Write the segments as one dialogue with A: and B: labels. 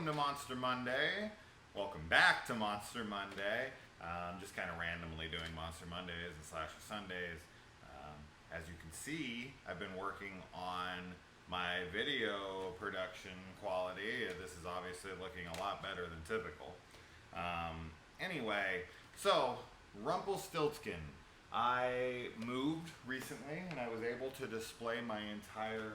A: welcome to Monster Monday. Welcome back to Monster Monday. Just kind of randomly doing Monster Mondays and Slasher Sundays. As you can see, I've been working on my video production quality. This is obviously looking a lot better than typical. Anyway, so Rumpelstiltskin. I moved recently and I was able to display my entire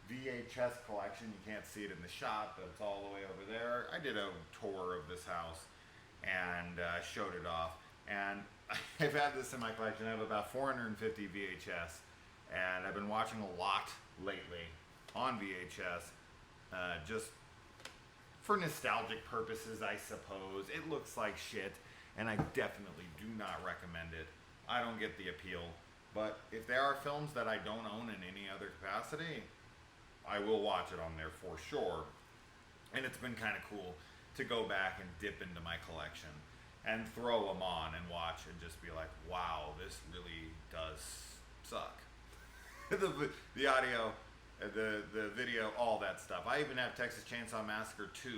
A: VHS collection. You can't see it in the shot, but it's all the way over there. I did a tour of this house and showed it off. And I've had this in my collection. I have about 450 VHS, and I've been watching a lot lately on VHS, just for nostalgic purposes, I suppose. It looks like shit, and I definitely do not recommend it. I don't get the appeal. But if there are films that I don't own in any other capacity, I will watch it on there for sure. And it's been kind of cool to go back and dip into my collection and throw them on and watch and just be like, wow, this really does suck. the audio, the video, all that stuff. I even have Texas Chainsaw Massacre 2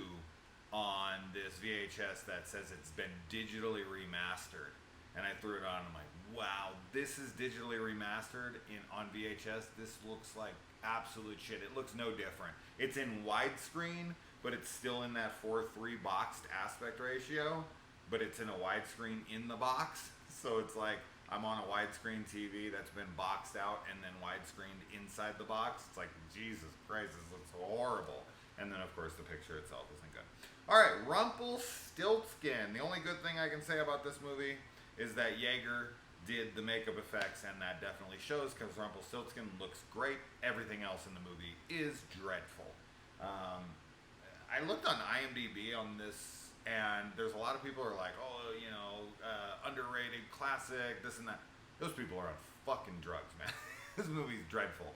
A: on this VHS that says it's been digitally remastered. And I threw it on and I'm like, wow, this is digitally remastered on VHS. This looks like absolute shit. It looks no different. It's in widescreen, but it's still in that 4:3 boxed aspect ratio, but it's in a widescreen in the box. So it's like I'm on a widescreen TV that's been boxed out and then widescreened inside the box. It's like, Jesus Christ, this looks horrible. And then, of course, the picture itself isn't good. All right, Rumpelstiltskin. The only good thing I can say about this movie is that Yeager did the makeup effects, and that definitely shows because Rumpelstiltskin looks great. Everything else in the movie is dreadful. I looked on IMDb on this, and there's a lot of people who are like, oh, you know, underrated, classic, this and that. Those people are on fucking drugs, man. This movie's dreadful.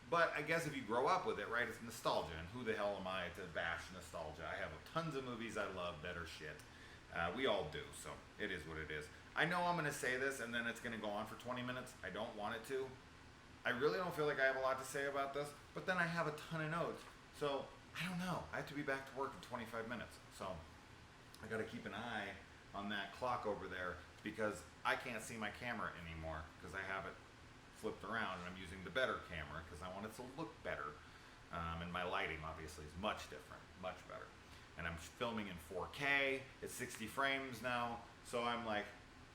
A: But I guess if you grow up with it, right, it's nostalgia, and who the hell am I to bash nostalgia? I have tons of movies I love that are shit. We all do, so it is what it is. I know I'm going to say this and then it's going to go on for 20 minutes. I don't want it to. I really don't feel like I have a lot to say about this, but then I have a ton of notes. So, I don't know. I have to be back to work in 25 minutes. So, I got to keep an eye on that clock over there because I can't see my camera anymore because I have it flipped around and I'm using the better camera because I want it to look better. And my lighting, obviously, is much different, much better. And I'm filming in 4K, it's 60 frames now, so I'm like,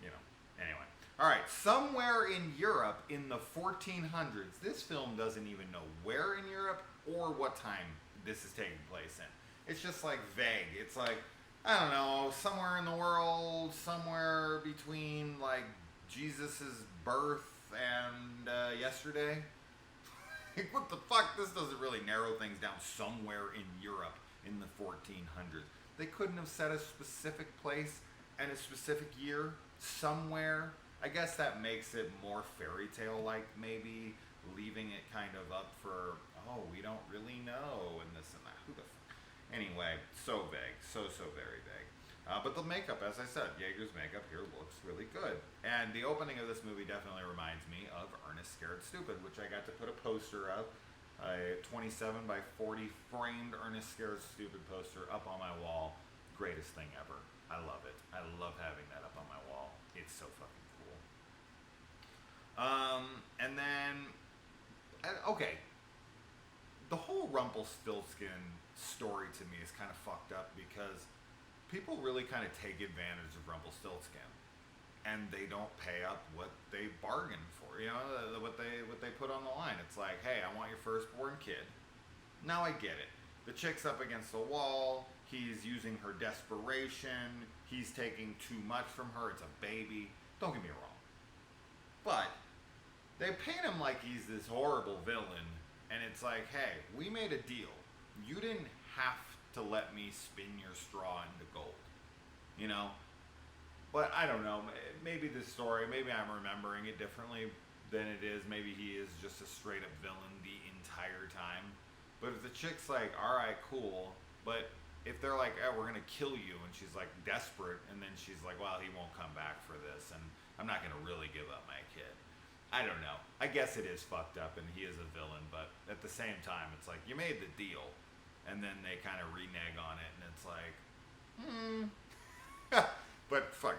A: you know, anyway. All right, somewhere in Europe in the 1400s, this film doesn't even know where in Europe or what time this is taking place in. It's just like vague. It's like, I don't know, somewhere in the world, somewhere between like Jesus's birth and yesterday. Like, what the fuck? This doesn't really narrow things down. Somewhere in Europe in the 1400s. They couldn't have set a specific place and a specific year somewhere. I guess that makes it more fairy tale like, maybe leaving it kind of up for, oh, we don't really know and this and that. Who the fuck? Anyway, so vague. So very vague. But the makeup, as I said, Yeager's makeup here looks really good. And the opening of this movie definitely reminds me of Ernest Scared Stupid, which I got to put a poster of. A 27 by 40 framed Ernest Scared Stupid poster up on my wall. Greatest thing ever. I love it. I love having that up on my wall. It's so fucking cool. And then, okay. The whole Rumpelstiltskin story to me is kind of fucked up because people really kind of take advantage of Rumpelstiltskin. And they don't pay up what they bargained for, you know, what they put on the line. It's like, hey, I want your firstborn kid. Now I get it. The chick's up against the wall. He's using her desperation. He's taking too much from her. It's a baby. Don't get me wrong. But they paint him like he's this horrible villain. And it's like, hey, we made a deal. You didn't have to let me spin your straw into gold. You know? But I don't know, maybe this story, maybe I'm remembering it differently than it is. Maybe he is just a straight up villain the entire time. But if the chick's like, all right, cool, but if they're like, oh, we're going to kill you, and she's like desperate, and then she's like, well, he won't come back for this, and I'm not going to really give up my kid. I don't know. I guess it is fucked up, and he is a villain, but at the same time, it's like, you made the deal. and then they kind of renege on it, and it's like, but fuck,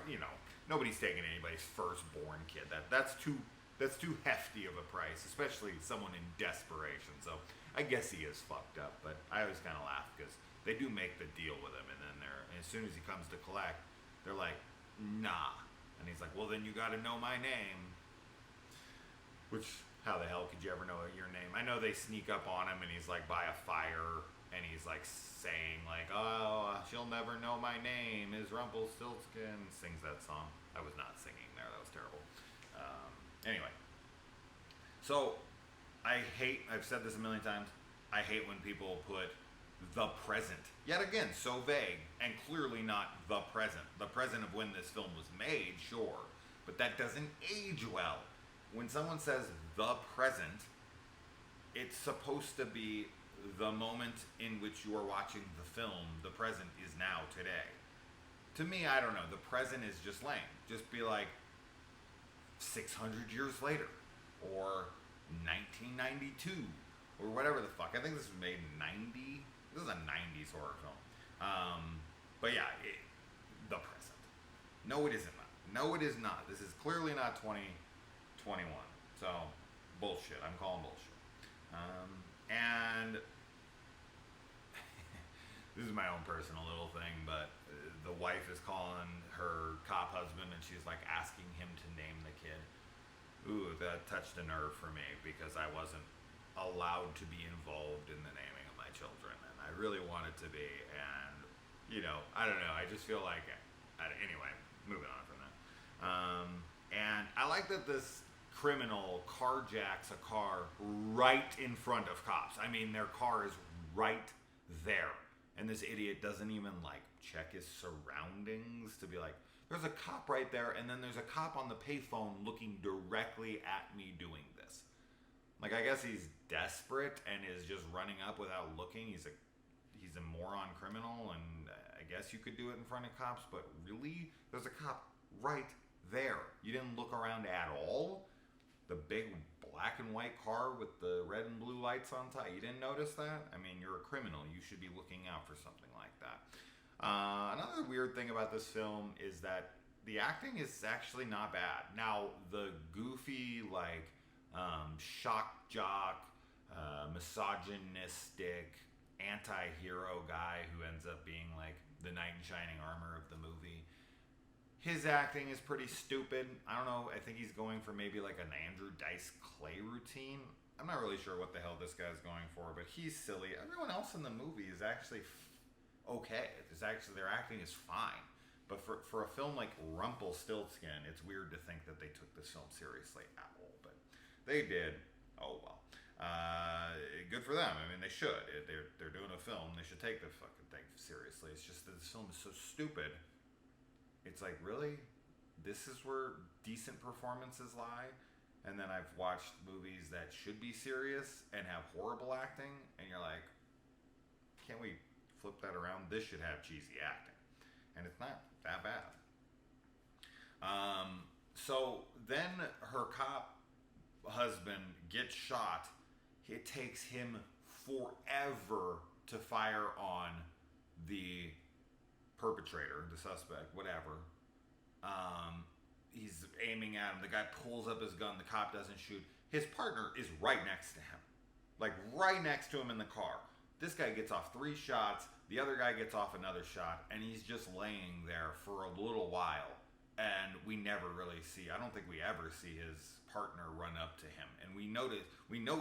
A: nobody's taking anybody's firstborn kid. That's too hefty of a price, especially someone in desperation. So I guess he is fucked up, but I always kind of laugh because they do make the deal with him, and then as soon as he comes to collect, they're like, nah, and he's like, well, then you got to know my name. Which, how the hell could you ever know your name? I know they sneak up on him, and he's like by a fire, and he's like saying like, oh, she'll never know my name is Rumpelstiltskin. Sings that song. I was not singing there. That was terrible. Anyway, so I've said this a million times, I hate when people put the present. Yet again, so vague, and clearly not the present. The present of when this film was made, sure, but that doesn't age well. When someone says the present, it's supposed to be the moment in which you are watching the film. The present is now, today. To me, I don't know. The present is just lame. Just be like 600 years later, or 1992, or whatever the fuck. I think this was made in 90. This is a 90s horror film. But yeah, the present. No, it isn't. No, it is not. This is clearly not 2021. So, bullshit. I'm calling bullshit. And this is my own personal little thing, but the wife is calling her cop husband, and she's like asking him to name the kid. Ooh, that touched a nerve for me because I wasn't allowed to be involved in the naming of my children, and I really wanted to be. And I don't know. I just feel like, anyway, moving on from that. And I like that this criminal carjacks a car right in front of cops. I mean, their car is right there. And this idiot doesn't even check his surroundings to be like, there's a cop right there, and then there's a cop on the payphone looking directly at me doing this. I guess he's desperate and is just running up without looking. He's a moron criminal, and I guess you could do it in front of cops, but really? There's a cop right there. You didn't look around at all? The big black and white car with the red and blue lights on top. You didn't notice that? I mean, you're a criminal. You should be looking out for something like that. Another weird thing about this film is that the acting is actually not bad. Now, the goofy, shock jock, misogynistic, anti-hero guy who ends up being the knight in shining armor of the movie, his acting is pretty stupid. I don't know. I think he's going for maybe an Andrew Dice Clay routine. I'm not really sure what the hell this guy's going for, but he's silly. Everyone else in the movie is actually okay. Their acting is fine. But for a film like Rumpelstiltskin, it's weird to think that they took this film seriously at all. But they did. Oh well. Good for them. I mean, they should. They're doing a film. They should take the fucking thing seriously. It's just that this film is so stupid. It's like, really? This is where decent performances lie? And then I've watched movies that should be serious and have horrible acting, and you're like, can't we flip that around? This should have cheesy acting. And it's not that bad. So then her cop husband gets shot. It takes him forever to fire on the perpetrator, the suspect, whatever. He's aiming at him. The guy pulls up his gun. The cop doesn't shoot. His partner is right next to him. Right next to him in the car. This guy gets off 3 shots. The other guy gets off another shot. And he's just laying there for a little while. And we never really see, I don't think we ever see his partner run up to him. And we know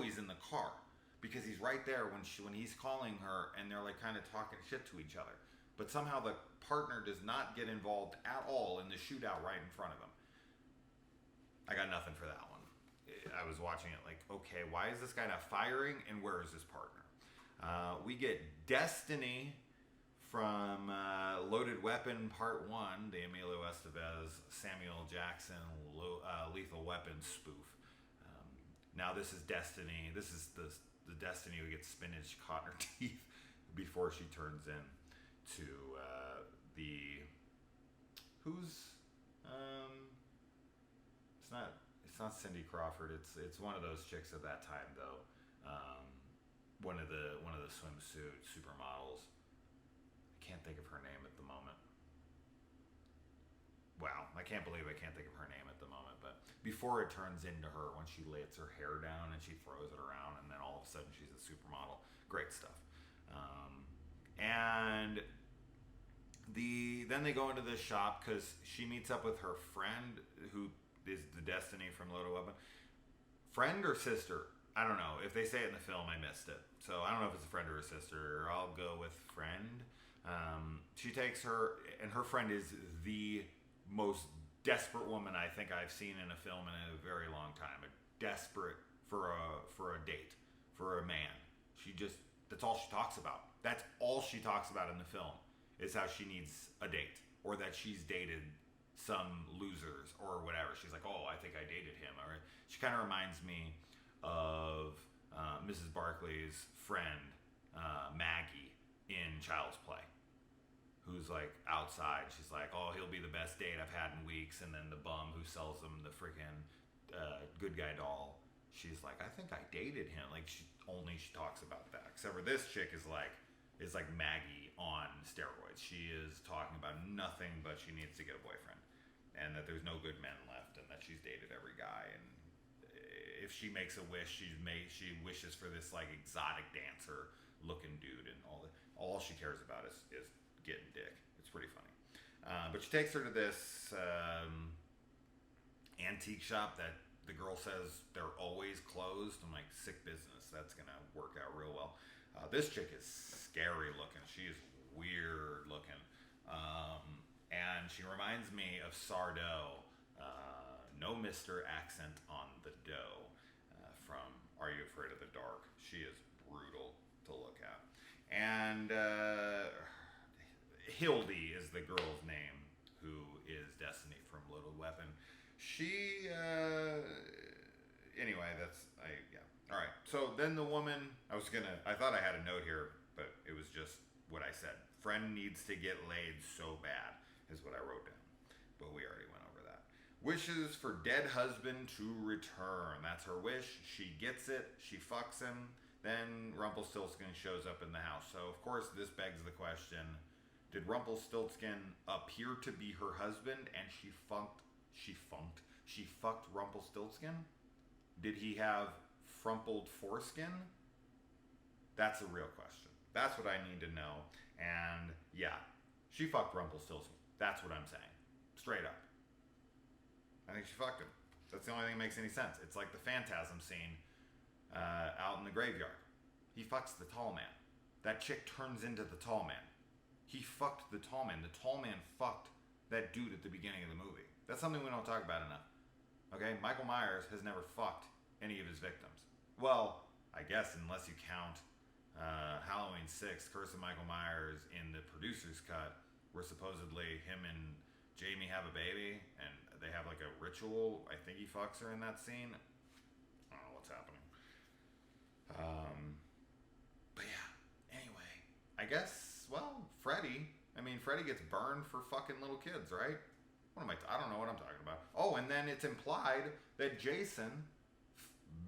A: he's in the car. Because he's right there when he's calling her, and they're kind of talking shit to each other. But somehow the partner does not get involved at all in the shootout right in front of him. I got nothing for that one. I was watching it okay, why is this guy not firing, and where is his partner? We get Destiny from Loaded Weapon Part 1, the Emilio Estevez, Samuel Jackson Lethal Weapon spoof. Now this is Destiny. This is the Destiny who gets spinach caught in her teeth before she turns in to it's not Cindy Crawford. It's one of those chicks at that time though. One of the the swimsuit supermodels. I can't think of her name at the moment. Wow, I can't believe I can't think of her name at the moment. But before it turns into her, when she lets her hair down and she throws it around, and then all of a sudden she's a supermodel. Great stuff. And then they go into this shop because she meets up with her friend, who is the Destiny from Loaded Weapon. Friend or sister? I don't know. If they say it in the film, I missed it. So I don't know if it's a friend or a sister. I'll go with friend. She takes her, and her friend is the most desperate woman I think I've seen in a film in a very long time. Desperate for a date, for a man. That's all she talks about. That's all she talks about in the film, is how she needs a date, or that she's dated some losers or whatever. She's like, oh, I think I dated him. Or she kind of reminds me of Mrs. Barkley's friend, Maggie, in Child's Play, who's like outside. She's like, oh, he'll be the best date I've had in weeks. And then the bum who sells them the freaking good guy doll, she's like, I think I dated him. Like, she talks about that. Except for this chick is like Maggie on steroids. She is talking about nothing but she needs to get a boyfriend, and that there's no good men left, and that she's dated every guy. And if she makes a wish, she wishes for this like exotic dancer looking dude, and all she cares about is getting dick. It's pretty funny. But she takes her to this antique shop that the girl says they're always closed. I'm like, sick business. That's gonna work out real well. This chick is scary looking. She is weird looking. And she reminds me of Sardo. No Mr. accent on the dough from Are You Afraid of the Dark? She is brutal to look at. And Hildy is the girl's name, who is Destiny from Loaded Weapon. She, anyway, yeah. All right. So then the woman, I thought I had a note here, but it was just what I said. Friend needs to get laid so bad is what I wrote down. But we already went over that. Wishes for dead husband to return. That's her wish. She gets it. She fucks him. Then Rumpelstiltskin shows up in the house. So, of course, this begs the question, did Rumpelstiltskin appear to be her husband and she fucked Rumpelstiltskin? Did he have frumpled foreskin? That's a real question. That's what I need to know. And yeah, she fucked Rumpelstiltskin. That's what I'm saying. Straight up. I think she fucked him. That's the only thing that makes any sense. It's like the Phantasm scene out in the graveyard. He fucks the tall man. That chick turns into the tall man. He fucked the tall man. The tall man fucked that dude at the beginning of the movie. That's something we don't talk about enough. Okay? Michael Myers has never fucked any of his victims. Well, I guess unless you count Halloween 6, Curse of Michael Myers in the producer's cut, where supposedly him and Jamie have a baby, and they have like a ritual. I think he fucks her in that scene. I don't know what's happening. But yeah, anyway, I guess, well, Freddy gets burned for fucking little kids, right? I don't know what I'm talking about. Oh, and then it's implied that Jason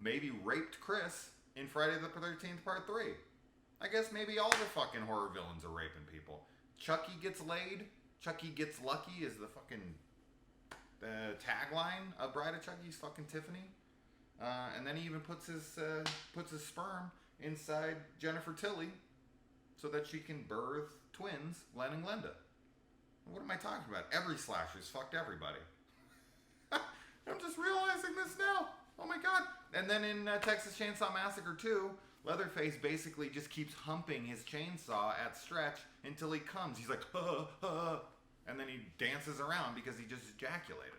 A: maybe raped Chris in Friday the 13th Part 3. I guess maybe all the fucking horror villains are raping people. Chucky gets laid. Chucky gets lucky is the fucking tagline of Bride of Chucky's fucking Tiffany. And then he even puts his sperm inside Jennifer Tilly so that she can birth twins, Len and Glenda. What am I talking about? Every slasher's fucked everybody. I'm just realizing this now. Oh my god. And then in Texas Chainsaw Massacre 2, Leatherface basically just keeps humping his chainsaw at stretch until he comes. He's like, and then he dances around because he just ejaculated.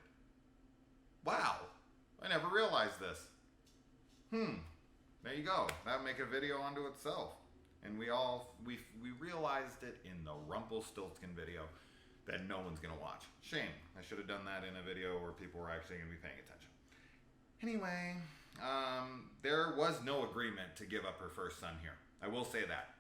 A: Wow. I never realized this. There you go. That would make a video unto itself. And we realized it in the Rumpelstiltskin video that no one's going to watch. Shame. I should have done that in a video where people were actually going to be paying attention. Anyway, there was no agreement to give up her first son here. I will say that.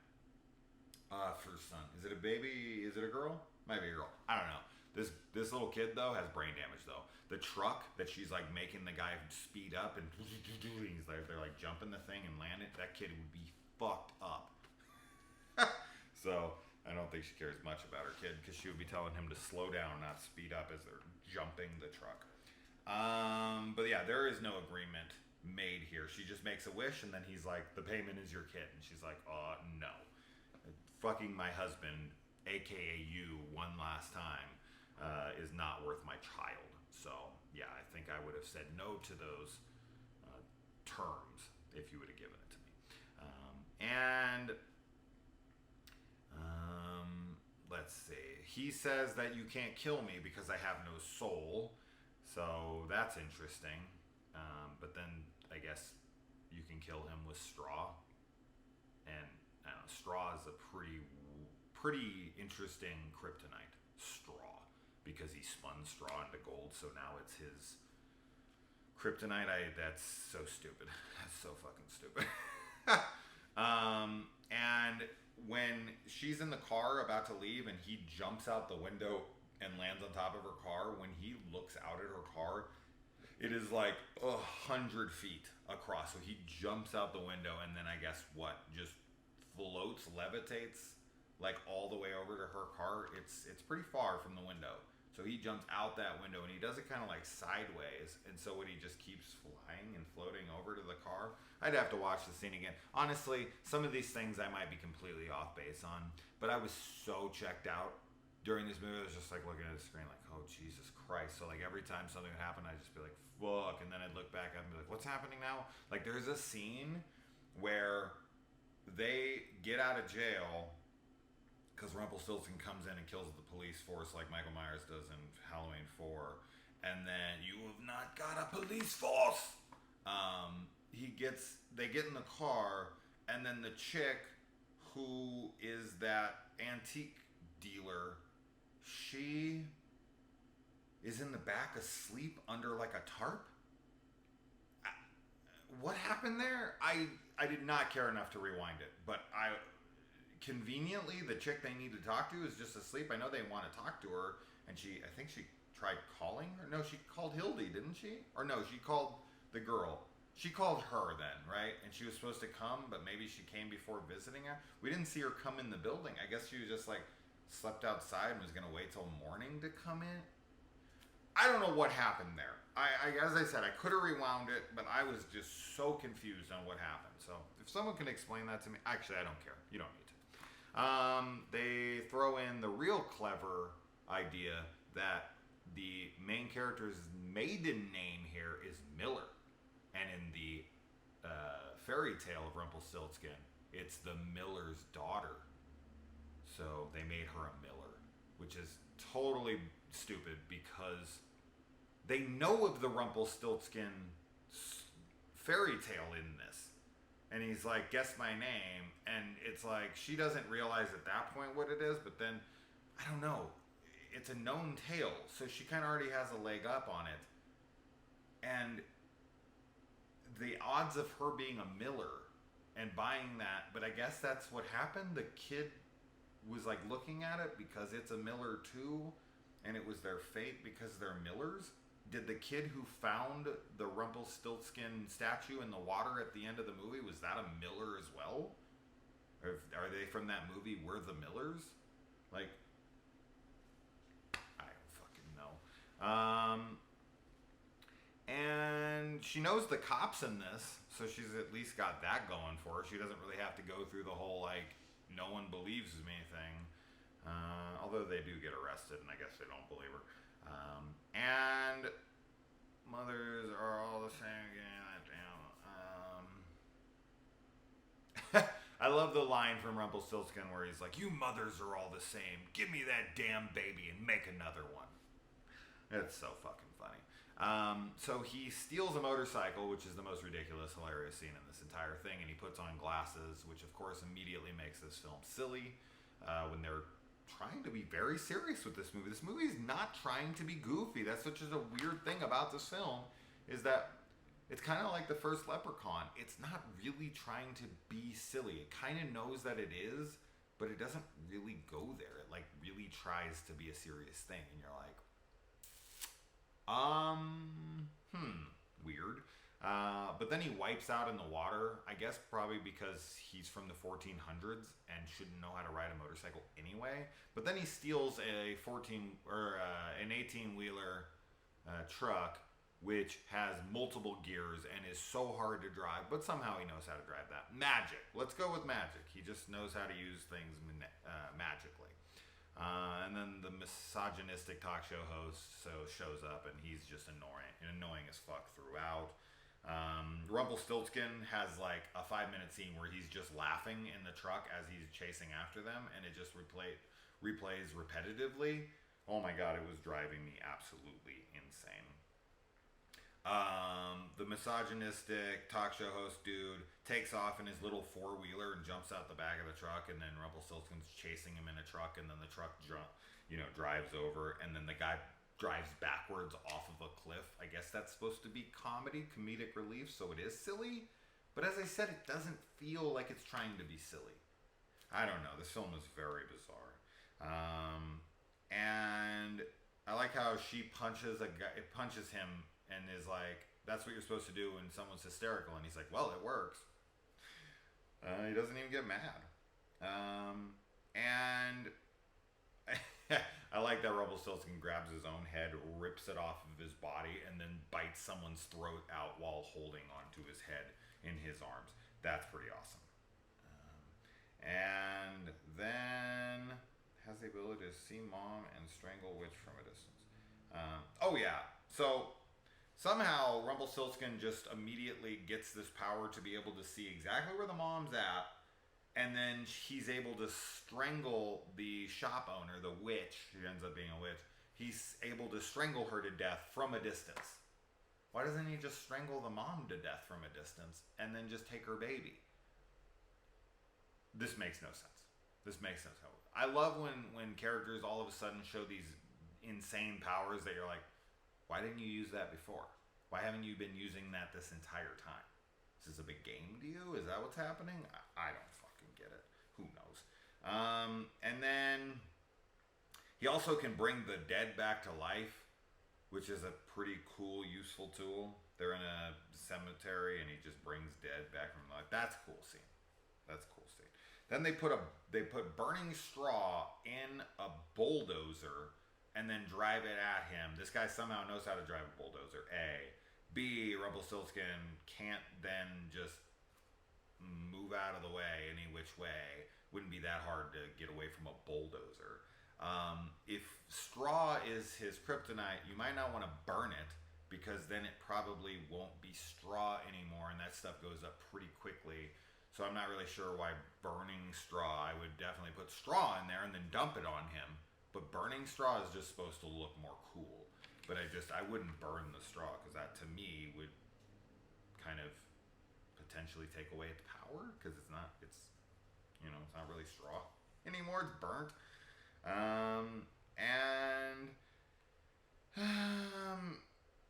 A: First son. Is it a baby? Is it a girl? Might be a girl. I don't know. This little kid, though, has brain damage, though. The truck that she's, like, making the guy speed up and he's like, they're, like, jumping the thing and landing, that kid would be fucked up. So I don't think she cares much about her kid because she would be telling him to slow down, not speed up as they're jumping the truck. But yeah, there is no agreement made here. She just makes a wish, and then he's like, "The payment is your kid," and she's like, no, fucking my husband, aka you, one last time, is not worth my child." So yeah, I think I would have said no to those terms if you would have given it to me. Let's see. He says that you can't kill me because I have no soul. So that's interesting. But then I guess you can kill him with straw. And I don't know, straw is a pretty interesting kryptonite. Straw. Because he spun straw into gold, so now it's his kryptonite. That's so stupid. That's so fucking stupid. And when she's in the car about to leave and he jumps out the window and lands on top of her car, when he looks out at her car, it is like 100 feet across. So he jumps out the window and then I guess just floats, levitates like all the way over to her car. It's pretty far from the window. So he jumps out that window and he does it kind of like sideways. And so when he just keeps flying and floating over to the car, I'd have to watch the scene again. Honestly, some of these things I might be completely off base on, but I was so checked out during this movie. I was just like looking at the screen like, oh, Jesus Christ. So like every time something would happen, I'd just be like, fuck. And then I'd look back up and be like, what's happening now? Like there's a scene where they get out of jail because Rumpelstiltskin comes in and kills the police force like Michael Myers does in Halloween 4. And then, you have not got a police force! They get in the car, and then the chick who is that antique dealer, she is in the back asleep under like a tarp? What happened there? I did not care enough to rewind it, but conveniently, the chick they need to talk to is just asleep. I know they want to talk to her, and I think she tried calling her. No, she called Hildy, didn't she? Or no, she called the girl. She called her then, right? And she was supposed to come, but maybe she came before visiting her. We didn't see her come in the building. I guess she was just like slept outside and was gonna wait till morning to come in. I don't know what happened there. As I said, I could have rewound it, but I was just so confused on what happened. So if someone can explain that to me, actually, I don't care. You don't need to. They throw in the real clever idea that the main character's maiden name here is Miller. And in the fairy tale of Rumpelstiltskin, it's the Miller's daughter. So they made her a Miller, which is totally stupid because they know of the Rumpelstiltskin fairy tale in this. And he's like, guess my name. And it's like, she doesn't realize at that point what it is, but then, I don't know. It's a known tale, so she kind of already has a leg up on it. And the odds of her being a Miller and buying that, but I guess that's what happened. The kid was like looking at it because it's a Miller too, and it was their fate because they're Millers. Did the kid who found the Rumpelstiltskin statue in the water at the end of the movie, was that a Miller as well? Or are they from that movie, We're the Millers? Like, I don't fucking know. And she knows the cops in this, so she's at least got that going for her. She doesn't really have to go through the whole, like, no one believes me thing. Although they do get arrested, and I guess they don't believe her. And mothers are all the same again. Damn. I love the line from Rumpelstiltskin where he's like, you mothers are all the same. Give me that damn baby and make another one. It's so fucking funny. So he steals a motorcycle, which is the most ridiculous, hilarious scene in this entire thing, and he puts on glasses, which of course immediately makes this film silly when they're trying to be very serious with this movie. This movie is not trying to be goofy. That's such a weird thing about this film, is that it's kind of like the first Leprechaun. It's not really trying to be silly. It kind of knows that it is, but it doesn't really go there. It like really tries to be a serious thing, and you're like, weird. But then he wipes out in the water, I guess probably because he's from the 1400s and shouldn't know how to ride a motorcycle anyway. But then he steals an 18-wheeler truck which has multiple gears and is so hard to drive, but somehow he knows how to drive that. Magic. Let's go with magic. He just knows how to use things magically. And then the misogynistic talk show host shows up, and he's just annoying as fuck throughout. Rumpelstiltskin has like a 5-minute scene where he's just laughing in the truck as he's chasing after them, and it just replays repetitively. Oh my god, it was driving me absolutely insane. The misogynistic talk show host dude takes off in his little 4-wheeler and jumps out the back of the truck, and then Rumpelstiltskin's chasing him in a truck, and then the truck drives over, and then the guy drives backwards off of a cliff. I guess that's supposed to be comedic relief, so it is silly. But as I said, it doesn't feel like it's trying to be silly. I don't know. This film is very bizarre. And I like how she punches him and is like, that's what you're supposed to do when someone's hysterical. And he's like, well, it works. He doesn't even get mad. And I like that Rumpelstiltskin grabs his own head, rips it off of his body, and then bites someone's throat out while holding onto his head in his arms. That's pretty awesome. And then has the ability to see mom and strangle witch from a distance. Oh yeah, so somehow Rumpelstiltskin just immediately gets this power to be able to see exactly where the mom's at, and then he's able to strangle the shop owner, the witch, who ends up being a witch. He's able to strangle her to death from a distance. Why doesn't he just strangle the mom to death from a distance and then just take her baby? This makes no sense. This makes no sense. I love when characters all of a sudden show these insane powers that you're like, why didn't you use that before? Why haven't you been using that this entire time? Is this a big game to you? Is that what's happening? I don't fucking get it. Who knows? And then he also can bring the dead back to life, which is a pretty cool, useful tool. They're in a cemetery and he just brings dead back from life. That's a cool scene. That's a cool scene. Then they put burning straw in a bulldozer and then drive it at him. This guy somehow knows how to drive a bulldozer, A. B, Rumpelstiltskin can't then just move out of the way any which way. Wouldn't be that hard to get away from a bulldozer. If straw is his kryptonite, you might not want to burn it, because then it probably won't be straw anymore, and that stuff goes up pretty quickly. So I'm not really sure why burning straw. I would definitely put straw in there and then dump it on him. But burning straw is just supposed to look more cool. But I wouldn't burn the straw, because that to me would kind of potentially take away its power, because it's not really straw anymore. It's burnt. And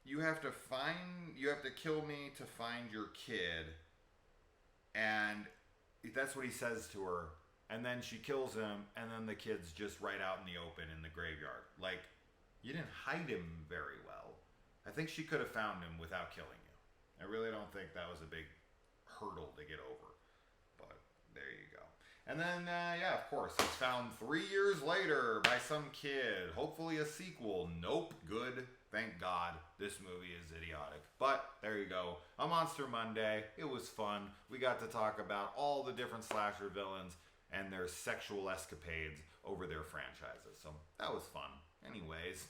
A: you have to kill me to find your kid. And that's what he says to her. And then she kills him, and then the kid's just right out in the open in the graveyard. Like, you didn't hide him very well. I think she could have found him without killing you. I really don't think that was a big hurdle to get over. But there you go. And then, of course, it's found 3 years later by some kid. Hopefully a sequel. Nope. Good. Thank God. This movie is idiotic. But there you go. A Monster Monday. It was fun. We got to talk about all the different slasher villains and their sexual escapades over their franchises. So that was fun. Anyways,